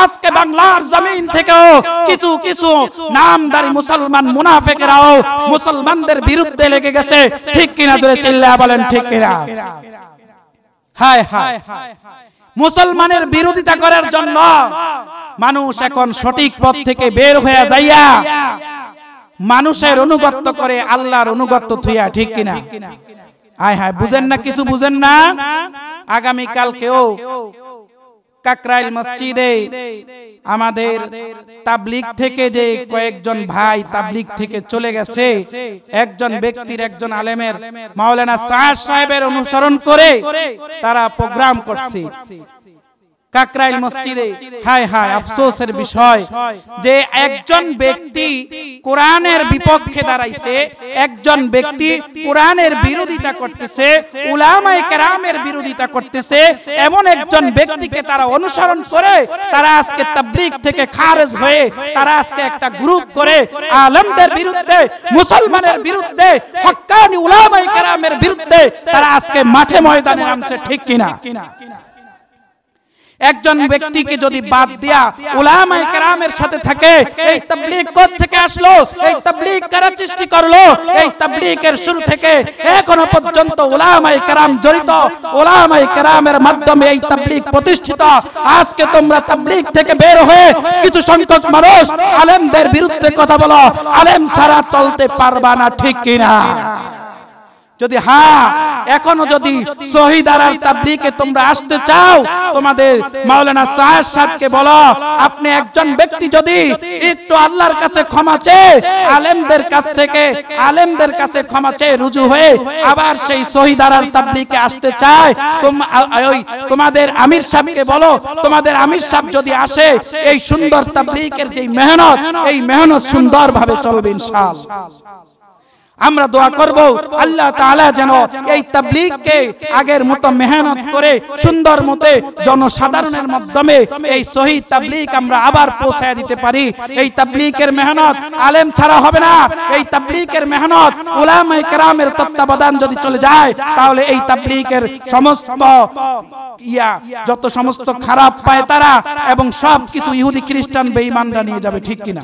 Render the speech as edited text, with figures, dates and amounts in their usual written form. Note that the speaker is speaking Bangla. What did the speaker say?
আজকে বাংলার জমিন থেকেও কিছু কিছু নামদারি মুসলমান মুনাফিকরাও মুসলমানদের বিরুদ্ধে লেগে গেছে। ঠিক কিনা জোরে চিল্লায়া বলেন ঠিক কিনা? হায় হায়, মুসলমানের বিরোধিতা করার জন্য মানুষ এখন সঠিক পথ থেকে বের হয়ে যাইয়া মানুষের অনুগত করে, আল্লাহর অনুগত থইয়া। ঠিক কিনা? হায় হায়, বুঝেন না, কিছু বুঝেন না। আগামী কালকেও কাকরাইল মসজিদে আমাদের তাবলীগ থেকে যে কয়েকজন ভাই তাবলীগ থেকে চলে গেছে, একজন ব্যক্তির, একজন আলেমের, মাওলানা সাদ সাহেবের অনুসরণ করে তারা প্রোগ্রাম করছে কাকরাইল মসজিদে। হায় হায়, আফসোসের বিষয় যে একজন ব্যক্তি কোরআনের বিপক্ষে দাঁড়াইছে, একজন ব্যক্তি কোরআনের বিরোধিতা করতেছে, উলামায়ে কেরামের বিরোধিতা করতেছে, এমন একজন ব্যক্তিকে তারা অনুসরণ করে তারা আজকে তাবলীগ থেকে খারেজ হয়ে তারা আজকে একটা গ্রুপ করে আলেমদের বিরুদ্ধে, মুসলমানের বিরুদ্ধে, হক্কানি উলামায়ে কেরামের বিরুদ্ধে তারা আজকে মাঠে ময়দানে নামছে। ঠিক কিনা? একজন ব্যক্তিকে যদি বাদ দিয়া উলামায়ে কেরামের সাথে থাকে, এই তাবলীগ কোথা থেকে আসলো? এই তাবলীগ কারা সৃষ্টি করলো? এই তাবলীগের শুরু থেকে এখনো পর্যন্ত উলামায়ে কেরাম জড়িত, উলামায়ে কেরামের মাধ্যমে এই তাবলীগ প্রতিষ্ঠিত। আজকে তোমরা তাবলীগ থেকে বের হয়ে কিছু সংখ্যক মানুষ আলেমদের বিরুদ্ধে কথা বলো, আলেম ছাড়া চলতে পারবা না। ঠিক কিনা? যদি হ্যাঁ, এখনো যদি শহীদ আরার তাবলীগে তোমরা আসতে চাও, তোমাদের মাওলানা সাদ সাহেবকে বলো, আপনি একজন ব্যক্তি যদি একটু আল্লাহর কাছে ক্ষমা চেয়ে আলেমদের কাছ থেকে, আলেমদের কাছে ক্ষমা চেয়ে রুজু হয়ে আবার সেই শহীদ আরার তাবলীগে আসতে চায়, তোমাদের আমির সাহেবকে বলো, তোমাদের আমির সাহেব যদি আসে, এই সুন্দর তাবলীগের যে মেহনত, এই মেহনত সুন্দরভাবে চলবে ইনশাআল্লাহ। আমরা দোয়া করব আল্লাহ তাআলা যেন এই তাবলীগকে আগের মতো মেহনত করে সুন্দর মতে জনসাধারণের মাধ্যমে এই শহীদ তাবলীগ আমরা আবার পৌঁছায় দিতে পারি। এই তাবলীগের মেহনত আলেম ছাড়া হবে না। এই তাবলীগের মেহনত উলামায়ে কেরামের তত্ত্বাবধান যদি চলে যায়, তাহলে এই তাবলীগের সমস্ত যত সমস্ত খারাপ পায় তারা এবং সব কিছু ইহুদি খ্রিস্টান বেঈমানরা নিয়ে যাবে। ঠিক কিনা?